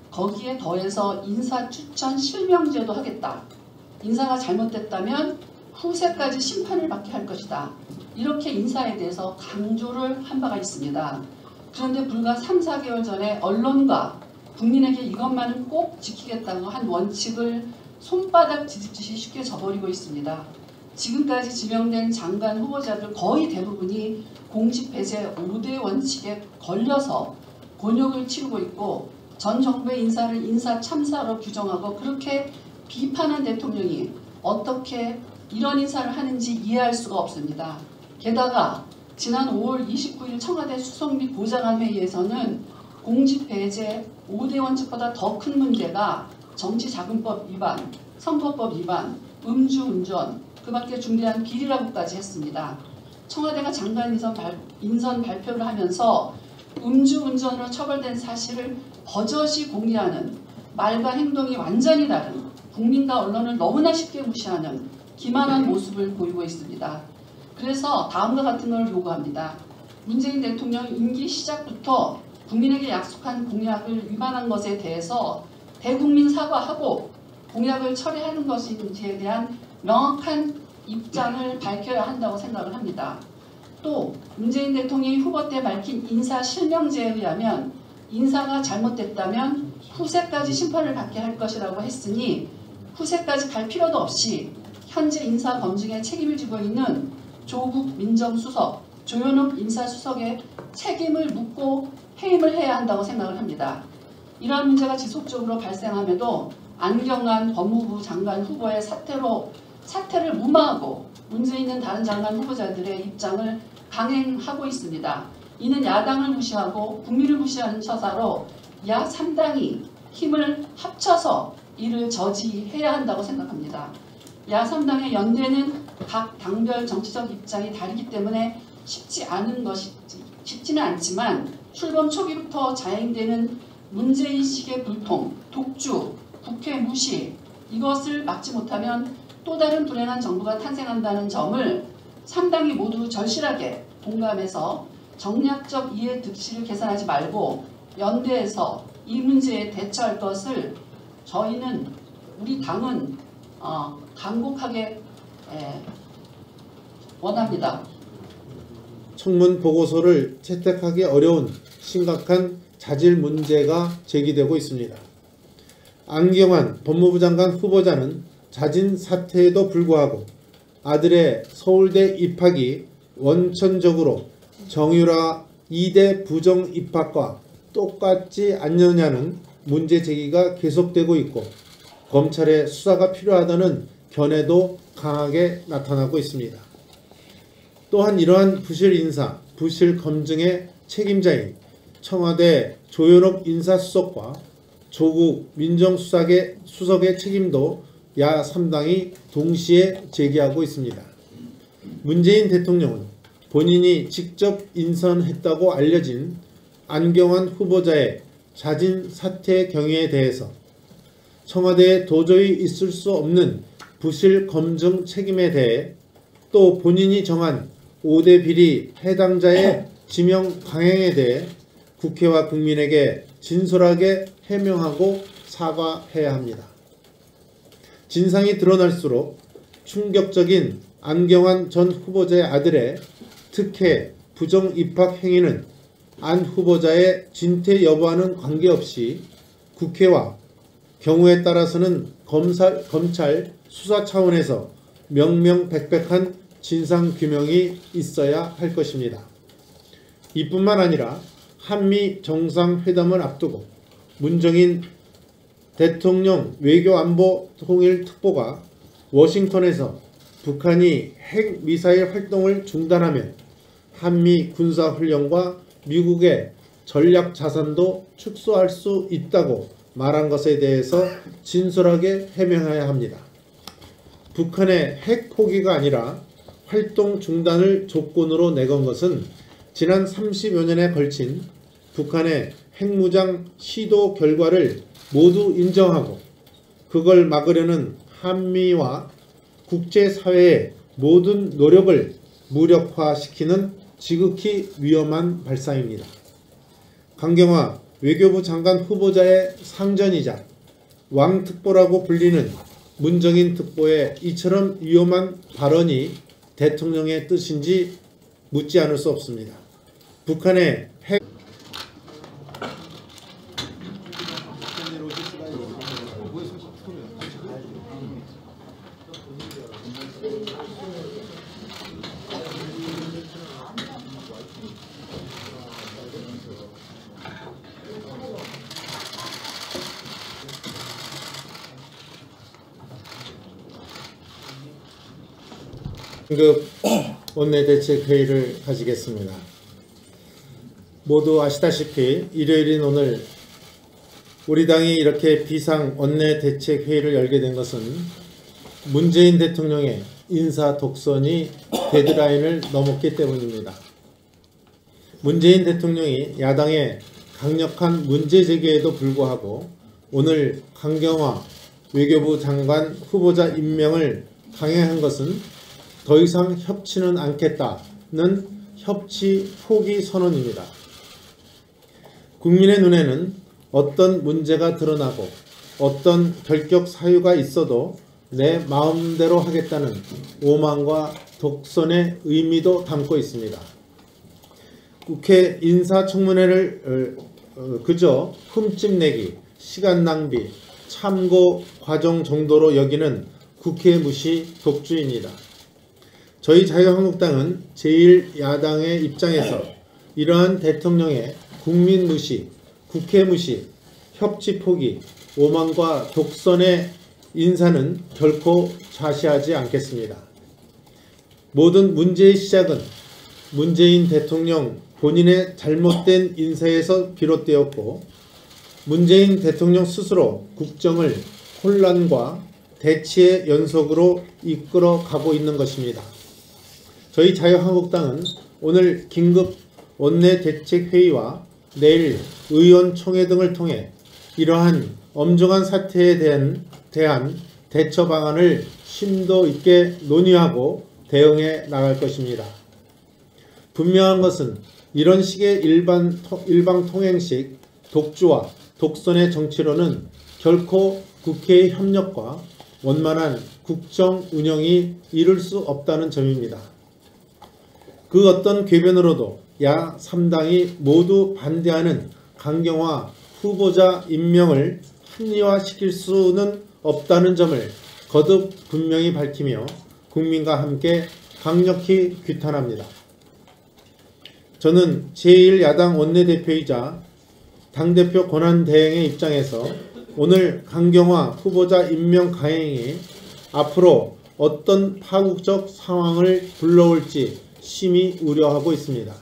거기에 더해서 인사 추천 실명제도 하겠다. 인사가 잘못됐다면 후세까지 심판을 받게 할 것이다. 이렇게 인사에 대해서 강조를 한 바가 있습니다. 그런데 불과 3, 4개월 전에 언론과 국민에게 이것만은 꼭 지키겠다고 한 원칙을 손바닥 뒤집듯이 쉽게 저버리고 있습니다. 지금까지 지명된 장관 후보자들 거의 대부분이 공직 배제 5대 원칙에 걸려서 곤욕을 치르고 있고, 전 정부의 인사를 인사 참사로 규정하고 그렇게 비판한 대통령이 어떻게 이런 인사를 하는지 이해할 수가 없습니다. 게다가 지난 5월 29일 청와대 수석 및 보좌관 회의에서는 공직 배제 5대 원칙보다 더 큰 문제가 정치자금법 위반, 선거법 위반, 음주운전, 그 밖에 중대한 비리라고까지 했습니다. 청와대가 장관 인선 발표를 하면서 음주운전으로 처벌된 사실을 버젓이 공개하는, 말과 행동이 완전히 다른, 국민과 언론을 너무나 쉽게 무시하는 기만한 모습을 보이고 있습니다. 그래서 다음과 같은 걸 요구합니다. 문재인 대통령 임기 시작부터 국민에게 약속한 공약을 위반한 것에 대해서 대국민 사과하고 공약을 처리하는 것인지에 대한 명확한 입장을 밝혀야 한다고 생각을 합니다. 또 문재인 대통령이 후보 때 밝힌 인사 실명제에 의하면 인사가 잘못됐다면 후세까지 심판을 받게 할 것이라고 했으니, 후세까지 갈 필요도 없이 현재 인사 검증에 책임을 지고 있는 조국 민정수석, 조현욱 인사수석의 책임을 묻고 해임을 해야 한다고 생각을 합니다. 이러한 문제가 지속적으로 발생함에도 안경환 법무부 장관 후보의 사퇴를 무마하고 문제있는 다른 장관 후보자들의 입장을 강행하고 있습니다. 이는 야당을 무시하고 국민을 무시하는 처사로 야 3당이 힘을 합쳐서 이를 저지해야 한다고 생각합니다. 야 3당의 연대는 각 당별 정치적 입장이 다르기 때문에 쉽지는 않지만 출범 초기부터 자행되는 문제의식의 불통, 독주, 국회 무시, 이것을 막지 못하면 또 다른 불행한 정부가 탄생한다는 점을 3당이 모두 절실하게 공감해서 정략적 이해 득실을 계산하지 말고 연대해서 이 문제에 대처할 것을 우리 당은 간곡하게 원합니다. 청문 보고서를 채택하기 어려운 심각한 자질 문제가 제기되고 있습니다. 안경환 법무부 장관 후보자는 자진 사퇴에도 불구하고 아들의 서울대 입학이 원천적으로 정유라 2대 부정 입학과 똑같지 않느냐는 문제 제기가 계속되고 있고, 검찰의 수사가 필요하다는 견해도 강하게 나타나고 있습니다. 또한 이러한 부실 인사, 부실 검증의 책임자인 청와대 조현옥 인사수석과 조국 민정수석의 책임도 야 3당이 동시에 제기하고 있습니다. 문재인 대통령은 본인이 직접 인선했다고 알려진 안경환 후보자의 자진 사퇴 경위에 대해서 청와대에 도저히 있을 수 없는 부실 검증 책임에 대해 또 본인이 정한 5대 비리 해당자의 지명 강행에 대해 국회와 국민에게 진솔하게 해명하고 사과해야 합니다. 진상이 드러날수록 충격적인 안경환 전 후보자의 아들의 특혜 부정 입학 행위는 안 후보자의 진퇴 여부와는 관계없이 국회와 경우에 따라서는 검찰 수사 차원에서 명명백백한 진상규명이 있어야 할 것입니다. 이뿐만 아니라 한미 정상회담을 앞두고 문정인 대통령 외교안보통일특보가 워싱턴에서 북한이 핵미사일 활동을 중단하면 한미 군사훈련과 미국의 전략자산도 축소할 수 있다고 말한 것에 대해서 진솔하게 해명해야 합니다. 북한의 핵 포기가 아니라 활동 중단을 조건으로 내건 것은 지난 30여 년에 걸친 북한의 핵무장 시도 결과를 모두 인정하고 그걸 막으려는 한미와 국제사회의 모든 노력을 무력화시키는 지극히 위험한 발상입니다. 강경화 외교부 장관 후보자의 상전이자 왕특보라고 불리는 문정인 특보의 이처럼 위험한 발언이 대통령의 뜻인지 묻지 않을 수 없습니다. 북한의 핵 긴급 원내대책회의를 가지겠습니다. 모두 아시다시피 일요일인 오늘 우리 당이 이렇게 비상 원내대책회의를 열게 된 것은 문재인 대통령의 인사 독선이 데드라인을 넘었기 때문입니다. 문재인 대통령이 야당의 강력한 문제 제기에도 불구하고 오늘 강경화 외교부 장관 후보자 임명을 강행한 것은 더 이상 협치는 않겠다는 협치 포기 선언입니다. 국민의 눈에는 어떤 문제가 드러나고 어떤 결격 사유가 있어도 내 마음대로 하겠다는 오만과 독선의 의미도 담고 있습니다. 국회 인사청문회를 그저 흠집내기, 시간 낭비, 참고 과정 정도로 여기는 국회 무시 독주입니다. 저희 자유한국당은 제1야당의 입장에서 이러한 대통령의 국민 무시, 국회 무시, 협치 포기, 오만과 독선의 인사는 결코 좌시하지 않겠습니다. 모든 문제의 시작은 문재인 대통령 본인의 잘못된 인사에서 비롯되었고 문재인 대통령 스스로 국정을 혼란과 대치의 연속으로 이끌어 가고 있는 것입니다. 저희 자유한국당은 오늘 긴급 원내대책회의와 내일 의원총회 등을 통해 이러한 엄중한 사태에 대한 대처 방안을 심도 있게 논의하고 대응해 나갈 것입니다. 분명한 것은 이런 식의 일방통행식 독주와 독선의 정치로는 결코 국회의 협력과 원만한 국정 운영이 이룰 수 없다는 점입니다. 그 어떤 궤변으로도 야 3당이 모두 반대하는 강경화 후보자 임명을 합리화시킬 수는 없다는 점을 거듭 분명히 밝히며 국민과 함께 강력히 규탄합니다. 저는 제1야당 원내대표이자 당대표 권한대행의 입장에서 오늘 강경화 후보자 임명 강행이 앞으로 어떤 파국적 상황을 불러올지 심히 우려하고 있습니다.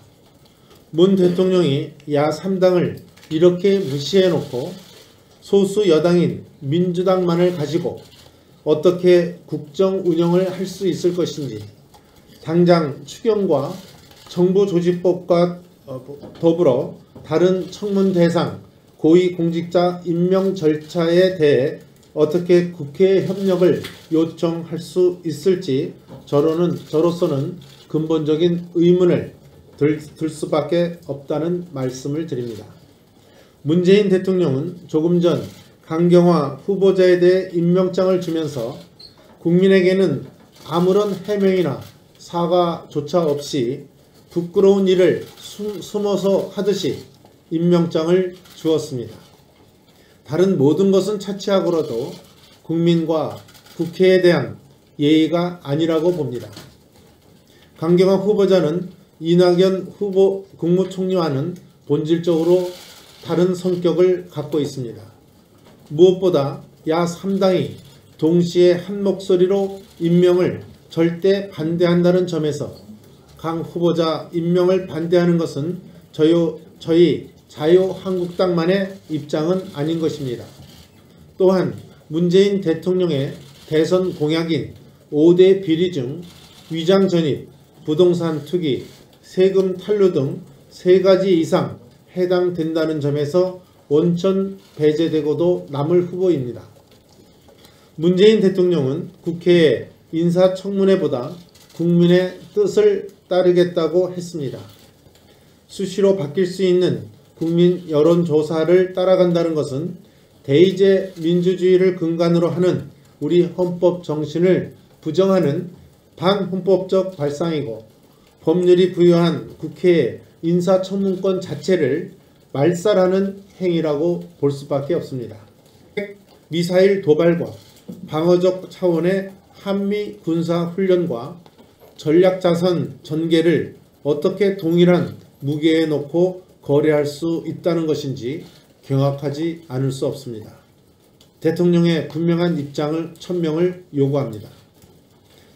문 대통령이 야 3당을 이렇게 무시해놓고 소수 여당인 민주당만을 가지고 어떻게 국정 운영을 할 수 있을 것인지 당장 추경과 정부조직법과 더불어 다른 청문 대상 고위공직자 임명 절차에 대해 어떻게 국회의 협력을 요청할 수 있을지 저로서는 근본적인 의문을 들 수밖에 없다는 말씀을 드립니다. 문재인 대통령은 조금 전 강경화 후보자에 대해 임명장을 주면서 국민에게는 아무런 해명이나 사과조차 없이 부끄러운 일을 숨어서 하듯이 임명장을 주었습니다. 다른 모든 것은 차치하고라도 국민과 국회에 대한 예의가 아니라고 봅니다. 강경화 후보자는 이낙연 후보 국무총리와는 본질적으로 다른 성격을 갖고 있습니다. 무엇보다 야 3당이 동시에 한 목소리로 임명을 절대 반대한다는 점에서 강 후보자 임명을 반대하는 것은 저희 자유한국당만의 입장은 아닌 것입니다. 또한 문재인 대통령의 대선 공약인 5대 비리 중 위장 전입, 부동산 투기, 세금 탈루 등 3가지 이상 해당된다는 점에서 원천 배제되고도 남을 후보입니다. 문재인 대통령은 국회의 인사청문회보다 국민의 뜻을 따르겠다고 했습니다. 수시로 바뀔 수 있는 국민 여론조사를 따라간다는 것은 대의제 민주주의를 근간으로 하는 우리 헌법 정신을 부정하는 반헌법적 발상이고 법률이 부여한 국회의 인사청문권 자체를 말살하는 행위라고 볼 수밖에 없습니다. 미사일 도발과 방어적 차원의 한미 군사훈련과 전략자산 전개를 어떻게 동일한 무게에 놓고 거래할 수 있다는 것인지 경악하지 않을 수 없습니다. 대통령의 분명한 입장을 천명을 요구합니다.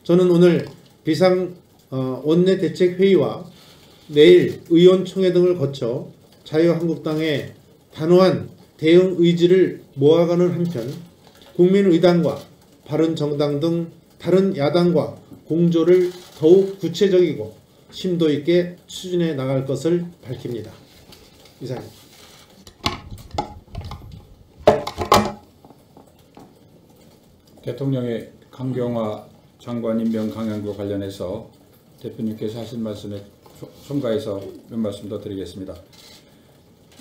저는 오늘 비상 원내대책회의와 내일 의원총회 등을 거쳐 자유한국당의 단호한 대응 의지를 모아가는 한편 국민의당과 바른정당 등 다른 야당과 공조를 더욱 구체적이고 심도 있게 추진해 나갈 것을 밝힙니다. 이상입니다. 대통령의 강경화 장관 임명 강행과 관련해서 대표님께서 하신 말씀에 첨가해서 몇 말씀 더 드리겠습니다.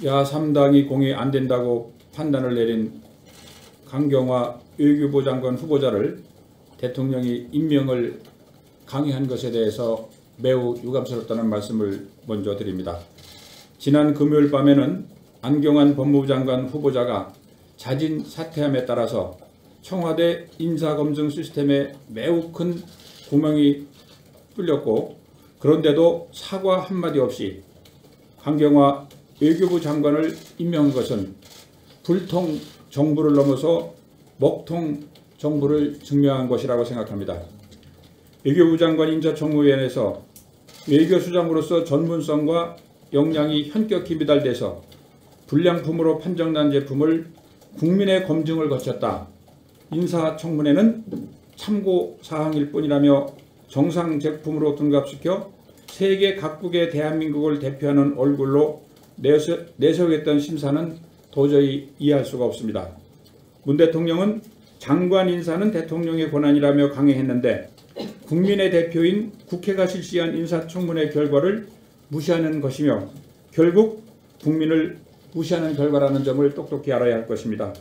야 3당이 공이 안 된다고 판단을 내린 강경화 외교부 장관 후보자를 대통령이 임명을 강행한 것에 대해서 매우 유감스럽다는 말씀을 먼저 드립니다. 지난 금요일 밤에는 안경환 법무부 장관 후보자가 자진 사퇴함에 따라서 청와대 인사검증 시스템에 매우 큰 구멍이 뚫렸고, 그런데도 사과 한마디 없이 강경화 외교부 장관을 임명한 것은 불통 정부를 넘어서 먹통 정부를 증명한 것이라고 생각합니다. 외교부 장관 인사청문회에서 외교수장으로서 전문성과 역량이 현격히 미달돼서 불량품으로 판정난 제품을 국민의 검증을 거쳤다. 인사청문회는 참고사항일 뿐이라며 정상 제품으로 등급시켜 세계 각국의 대한민국을 대표하는 얼굴로 내세우겠다는 심사는 도저히 이해할 수가 없습니다. 문 대통령은 장관 인사는 대통령의 권한이라며 강행했는데 국민의 대표인 국회가 실시한 인사청문회 결과를 무시하는 것이며 결국 국민을 무시하는 결과라는 점을 똑똑히 알아야 할 것입니다.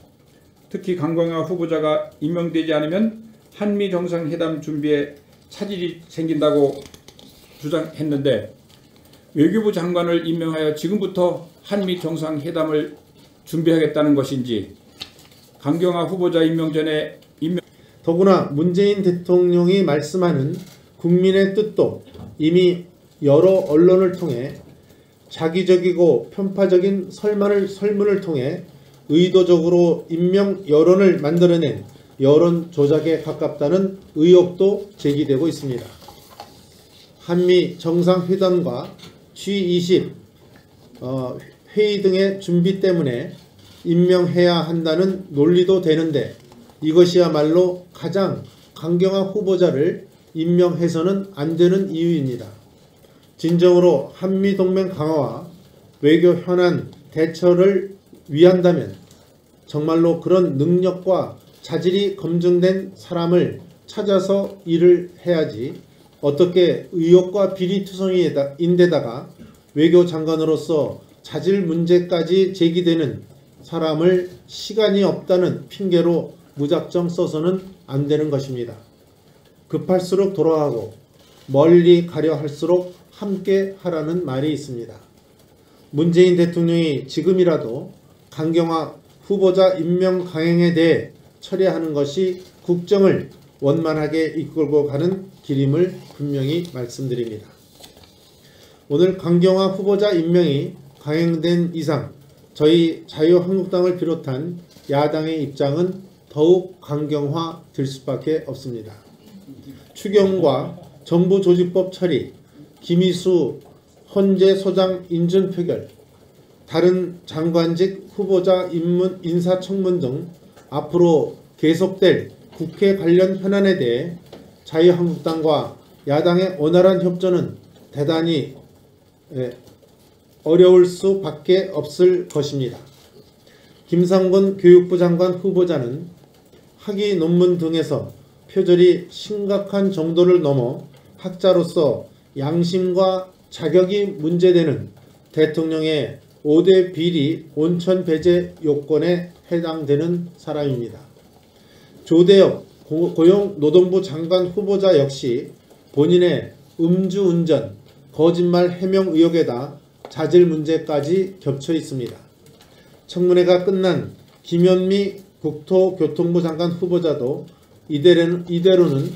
특히 강경화 후보자가 임명되지 않으면 한미 정상회담 준비에 차질이 생긴다고 주장했는데 외교부 장관을 임명하여 지금부터 한미 정상회담을 준비하겠다는 것인지, 강경화 후보자 임명 전에 더구나 문재인 대통령이 말씀하는 국민의 뜻도 이미 여러 언론을 통해 자기적이고 편파적인 설문을 통해 의도적으로 임명 여론을 만들어낸 여론 조작에 가깝다는 의혹도 제기되고 있습니다. 한미 정상회담과 G20 회의 등의 준비 때문에 임명해야 한다는 논리도 되는데 이것이야말로 가장 강경한 후보자를 임명해서는 안 되는 이유입니다. 진정으로 한미동맹 강화와 외교 현안 대처를 위한다면 정말로 그런 능력과 자질이 검증된 사람을 찾아서 일을 해야지 어떻게 의혹과 비리투성이인데다가 외교장관으로서 자질 문제까지 제기되는 사람을 시간이 없다는 핑계로 무작정 써서는 안 되는 것입니다. 급할수록 돌아가고 멀리 가려 할수록 함께 하라는 말이 있습니다. 문재인 대통령이 지금이라도 강경화 후보자 임명 강행에 대해 처리하는 것이 국정을 원만하게 이끌고 가는 길임을 분명히 말씀드립니다. 오늘 강경화 후보자 임명이 강행된 이상 저희 자유한국당을 비롯한 야당의 입장은 더욱 강경화될 수밖에 없습니다. 추경과 정부조직법 처리, 김희수 헌재 소장 인준 표결, 다른 장관직 후보자 인사청문 등 앞으로 계속될 국회 관련 현안에 대해 자유한국당과 야당의 원활한 협조는 대단히 어려울 수밖에 없을 것입니다. 김상곤 교육부 장관 후보자는 학위 논문 등에서 표절이 심각한 정도를 넘어 학자로서 양심과 자격이 문제되는 대통령의 5대 비리 온천 배제 요건에 해당되는 사람입니다. 조대엽 고용노동부 장관 후보자 역시 본인의 음주운전, 거짓말 해명 의혹에다 자질 문제까지 겹쳐 있습니다. 청문회가 끝난 김현미 국토교통부 장관 후보자도 이대로는